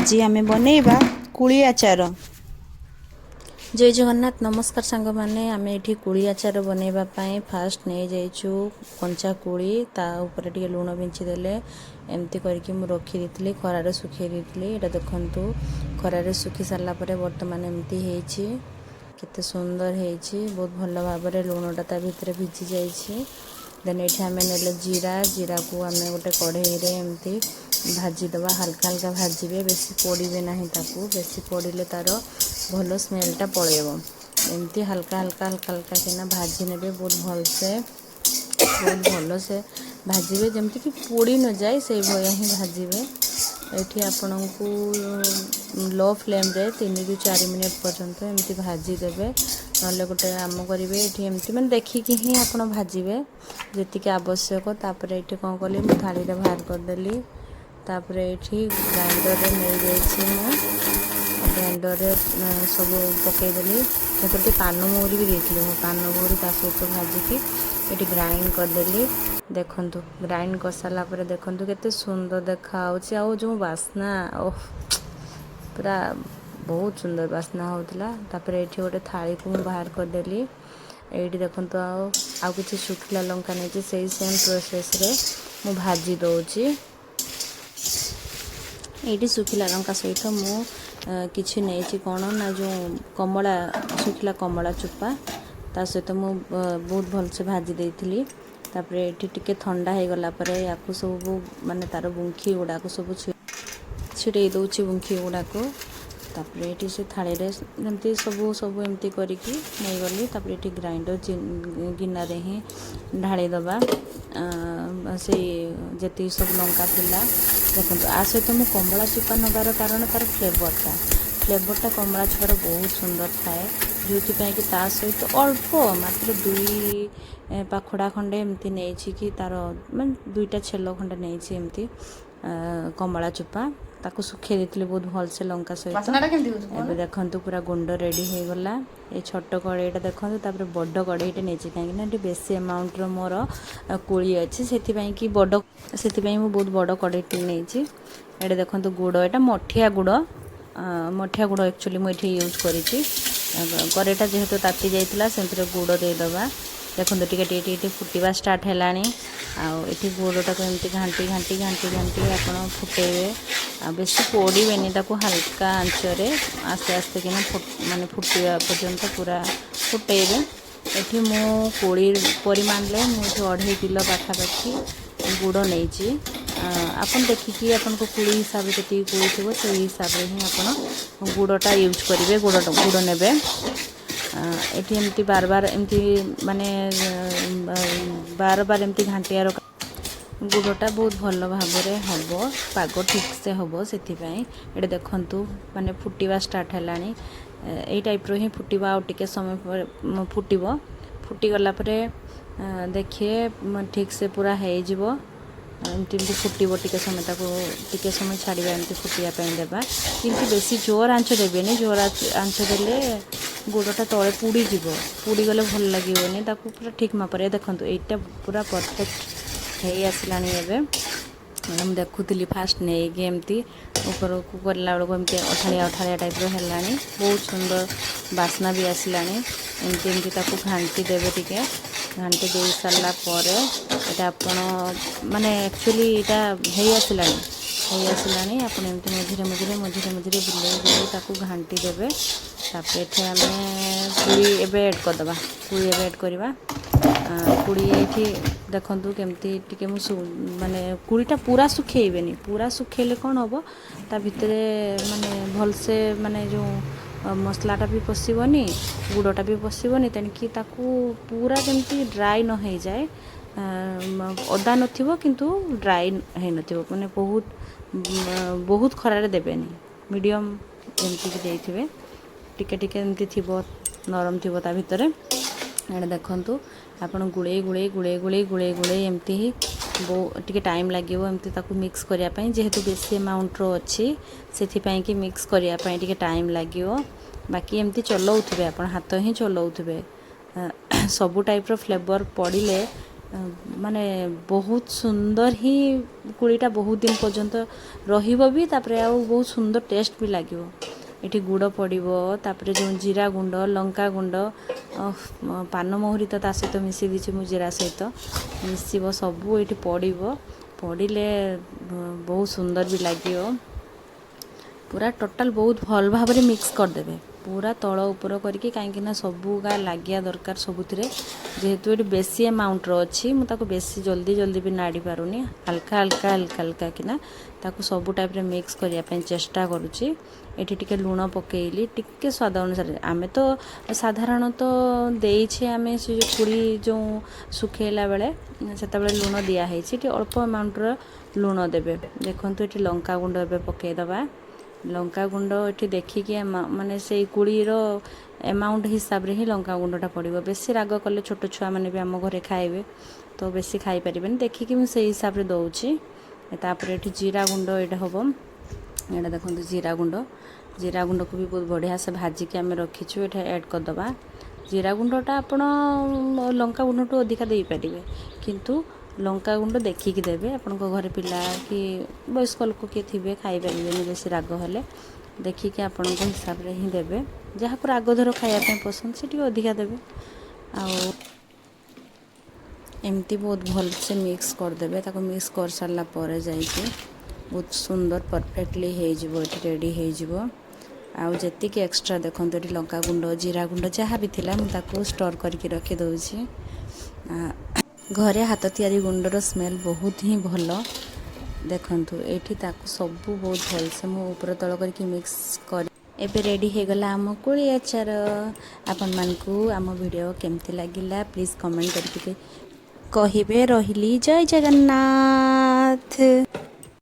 आज आमे बनेबा कुली आचार। जय जगन्नाथ नमस्कार सांग माने आमे एठी कुली आचार बनेबा पई फास्ट नै जाइछु कंचा कुली ता ऊपर टिके लूण बिंची देले एमती करके मु रखी देथिली खरारे सुखै देथिली। एटा देखंतु खरारे सुखी सारला परे वर्तमान एमती हेछि केते सुंदर हेछि बहुत भल भाबरे लूणटा ता भितरे भिजी जाइछि। देन एठी आमे नेले जीरा को आमे गोटे कढ़ई रे एमती भाजी दबा हल्का हल्का भाजीबे बेसी पोड़ीबे नाही ताकू बेसी पोड़िले तार भलो स्मेलटा पळेबो। एमती हल्का हल्का हल्का हल्का केना भाजी नेबे बहुत भलो से भाजीबे जेमती कि पोड़ी न जाए से भया ही भाजीबे। एठी आपनकू लो फ्लेम रे 3 ରୁ 4 मिनिट पर्यंत एमती भाजी देबे नले गोटे आम करिवे एठी एमती माने देखि कि ही आपण भाजीबे जेतिके आवश्यक। तापरे एठी कोन कली मु थाली रे बाहर कर देली तापरे एठी ग्राइंडर रे नै जाइछि मु ग्राइंडर रे सब पकई देली तापरे पान मोहरी भी देथिली मु पान मोहरी ता सहित भाजी की एठी ग्राइंड कर देली। देखंतु ग्राइंड कर साला परे देखंतु केते सुंदर देखा आउछि आ जो वासना ओह पूरा बहुत सुंदर वासना होतला। तापरे एठी गोटे थाली को बाहर कर देली। एठी देखंतु आ किछि सुखला लंका नै जे सेही सेम प्रोसेस रे मु भाजी दोछि। एठी सुखला लंका सहित मु किछि नै छि कोन ना जो कमला सुखला कमला चुप्पा ता सहित मु बहुत भल से भाजी देथिली। तापरे एठी टिके ठंडा हे गला परे याकु सब माने तार बुंखी गुडा को सब छिड़े दोछि बुंखी गुडा को। तापरे एठी से थाली रे एमती सब एमती करिकी नै गली। तापरे एठी ग्राइंडर गिन्ना रे ही ढाली दबा से जेती सब लंका थिला। देखंतु आ सहित मु कमला चुप्पा नबार कारण तार फ्लेवरटा कमला चुप्पार बहुत सुंदर थाए जो कि ता सहित अल्प मात्र 2 पाखुड़ा खंडे एमती नै छि कि तार माने 2टा छेलो खंडे नै छि एमती कमला चुप्पा ताको सुखे देथिले बहुत भल से लंका सहित। एबे देखंतु पूरा गुंड रेडी हे गला। ए छोट कड़ेईटा देखंतु तापर बड़ कड़ेईटा नै छि काहे ना बेसी अमाउंट रो मोर कोळी अछि सेति पई कि बड़ सेति पई मु बहुत बड़ कड़ेईटी नै छि। एडे देखंतु गुड़ एटा मठिया गुड़ एक्चुअली मु एठी यूज करी छि। कड़ेईटा जेहेतु ताती जाइतिला सेंतरे गुड़ दे दबा। देखंतु टिके फुटिबा स्टार्ट हेलानी आ एठी गुड़टा को एमती घांटी आपण फुटेबे आ बेसी पोड़ीबेनी ताको हल्का आंच रे आस्ते आस्ते किना माने फुटिबा पर्यंत पूरा फुटेबे। एठी मु कोड़ी परिमाण ले मु 2.5 किलो पाखापाखी गुड़ नै छि। आपन देखिकी आपन को कुड़ी हिसाब केती कुड़ी थबो से हिसाब रे ही आपन गुड़टा यूज करिवे गुड़ नेबे। एठी एमती बार बार एमती माने बार बार एमती घांटियार गुड़टा बहुत भल भाबरे हबो पागो ठीक से हबो सेति पई। एडे देखंतु माने फुटिबा स्टार्ट हेलानी एई टाइप रो ही फुटिबा आ टिके समय फुटिबो फुटी गला परे देखिए ठीक से पूरा हे जिवो एमती फुटिबो टिके समय छाड़िबा एमती फुटिया पई देबा किंतु बेसी जोर आंच देबेनी। जोर आंच देले गुड़टा तळे पुड़ी जिवो पुड़ी गले भल लागिवोनी ताकू पूरा ठीक मापरे। देखंतु एटा पूरा परफेक्ट हे आसलानी एबे हम देखुतली फास्ट नै एमती ऊपर को करला बेलको एमती अठालिया टाइप रो हेलानी बहुत सुंदर वासना भी आसलानी। एमती ताकू घांटी देबे टिके घांटी दे सारला परे एटा आपण माने एक्चुअली एटा हे आसलानी आपण एमती मझिरे बुले ताकू घांटी देबे। तापर एठी हमें पुड़ी एबे ऐड कर दबा पुड़ी एबे ऐड करबा पुड़ी एठी देखंतु केमती टिके मु माने पुड़ीटा पूरा सुखेइबेनी पूरा सुखेले कोन होबो ता भितरे माने भल से माने जो मसलाटा भी पसिबोनी गुड़टा भी पसिबोनी तेन कि ताकू पूरा जेमती ड्राई न हे जाए ओदा नथिबो किंतु ड्राई हे नथिबो माने बहुत खरारे देबेनी मीडियम जेमती कि देइथिबे टिके एमती थिबो नरम थिबो ता भितरे। एडे देखंतु आपण गुळे एमती ही टिके टाइम लागिवो एमती ताकू मिक्स करिया पई जेहेतु बेसी अमाउंट रो अछि सेथि पई कि मिक्स करिया पई टिके टाइम लागिवो। बाकी एमती चलौथिबे आपण हाथ ही चलौथिबे सब टाइप रो फ्लेवर पड़िले ମାନେ ବହୁତ ସୁନ୍ଦର ହିଁ କୋଳିଟା ବହୁତ ଦିନ ପର୍ଯ୍ୟନ୍ତ ରହିବ ବି, ତାପରେ ଆଉ ବହୁତ ସୁନ୍ଦର ଟେଷ୍ଟ ବି ଲାଗିବ। ଏଠି ଗୁଡ଼ ପଡ଼ିବ, ତାପରେ ଯେଉଁ ଜିରା ଗୁଣ୍ଡ, ଲଙ୍କା ଗୁଣ୍ଡ, ପାନମହୁରି ତ ତା ସହିତ ମିଶି ଦେଇଛି ମୁଁ ଜିରା ସହିତ ମିଶିବ, ସବୁ ଏଠି ପଡ଼ିବ। ପଡ଼ିଲେ ବହୁତ ସୁନ୍ଦର ବି ଲାଗିବ। ପୁରା ଟୋଟାଲ୍ ବହୁତ ଭଲ ଭାବରେ ମିକ୍ସ କରିଦେବେ, ପୁରା ତଳ ଉପର କରିକି, କାହିଁକିନା ସବୁ ଗା ଲାଗିବା ଦରକାର ସବୁଥିରେ। ଯେହେତୁ ଏଠି ବେଶୀ ଆମାଉଣ୍ଟର ଅଛି, ମୁଁ ତାକୁ ବେଶୀ ଜଲ୍ଦି ବି ନାଡ଼ି ପାରୁନି, ହାଲକା କିନା ତାକୁ ସବୁ ଟାଇପ୍ରେ ମିକ୍ସ କରିବା ପାଇଁ ଚେଷ୍ଟା କରୁଛି। ଏଠି ଟିକେ ଲୁଣ ପକେଇଲି, ଟିକେ ସ୍ୱାଦ ଅନୁସାରେ। ଆମେ ତ ସାଧାରଣତଃ ଦେଇଛେ, ଆମେ ସେ କୋଳି ଯେଉଁ ଶୁଖେଇଲା ବେଳେ ସେତେବେଳେ ଲୁଣ ଦିଆହେଇଛି, ଏଠି ଅଳ୍ପ ଆମାଉଣ୍ଟର ଲୁଣ ଦେବେ। ଦେଖନ୍ତୁ ଏଠି ଲଙ୍କାଗୁଣ୍ଡ ଏବେ ପକାଇଦେବା। ଲଙ୍କାଗୁଣ୍ଡ ଏଠି ଦେଖିକି ମାନେ ସେଇ କୋଳିର ଆମାଉଣ୍ଟ ହିସାବରେ ହିଁ ଲଙ୍କାଗୁଣ୍ଡଟା ପଡ଼ିବ। ବେଶୀ ରାଗ କଲେ ଛୋଟ ଛୁଆମାନେ ବି ଆମ ଘରେ ଖାଇବେ, ତ ବେଶୀ ଖାଇପାରିବେନି, ଦେଖିକି ମୁଁ ସେଇ ହିସାବରେ ଦେଉଛି। ତାପରେ ଏଠି ଜିରା ଗୁଣ୍ଡ ଏଇଟା ହେବ, ଏଇଟା ଦେଖନ୍ତୁ ଜିରା ଗୁଣ୍ଡକୁ ବି ବହୁତ ବଢ଼ିଆ ସେ ଭାଜିକି ଆମେ ରଖିଛୁ, ଏଇଟା ଆଡ଼୍ କରିଦେବା। ଜିରା ଗୁଣ୍ଡଟା ଆପଣ ଲଙ୍କାଗୁଣ୍ଡଠୁ ଅଧିକା ଦେଇପାରିବେ, କିନ୍ତୁ ଲଙ୍କାଗୁଣ୍ଡ ଦେଖିକି ଦେବେ। ଆପଣଙ୍କ ଘରେ ପିଲା କି ବୟସ୍କ ଲୋକ କିଏ ଥିବେ ଖାଇପାରିବେନି ବେଶୀ ରାଗ ହେଲେ, ଦେଖିକି ଆପଣଙ୍କ ହିସାବରେ ହିଁ ଦେବେ। ଯାହାକୁ ରାଗ ଧର ଖାଇବା ପାଇଁ ପସନ୍ଦ ସେ ଟିକେ ଅଧିକା ଦେବେ। ଆଉ ଏମିତି ବହୁତ ଭଲସେ ମିକ୍ସ କରିଦେବେ। ତାକୁ ମିକ୍ସ କରିସାରିଲା ପରେ ଯାଇକି ବହୁତ ସୁନ୍ଦର ପରଫେକ୍ଟଲି ହେଇଯିବ, ଏଠି ରେଡ଼ି ହେଇଯିବ। ଆଉ ଯେତିକି ଏକ୍ସଟ୍ରା ଦେଖନ୍ତୁ ଏଠି ଲଙ୍କାଗୁଣ୍ଡ, ଜିରା ଗୁଣ୍ଡ ଯାହା ବି ଥିଲା ମୁଁ ତାକୁ ଷ୍ଟୋର୍ କରିକି ରଖିଦେଉଛି। ଘରେ ହାତ ତିଆରି ଗୁଣ୍ଡର ସ୍ମେଲ୍ ବହୁତ ହିଁ ଭଲ। ଦେଖନ୍ତୁ ଏଇଠି ତାକୁ ସବୁ ବହୁତ ଭଲସେ ମୁଁ ଉପର ତଳ କରିକି ମିକ୍ସ କରି ଏବେ ରେଡ଼ି ହେଇଗଲା ଆମ କୋଳି ଆଚାର। ଆପଣମାନଙ୍କୁ ଆମ ଭିଡ଼ିଓ କେମିତି ଲାଗିଲା ପ୍ଲିଜ୍ କମେଣ୍ଟ କରିକି କହିବେ। ରହିଲି, ଜୟ ଜଗନ୍ନାଥ।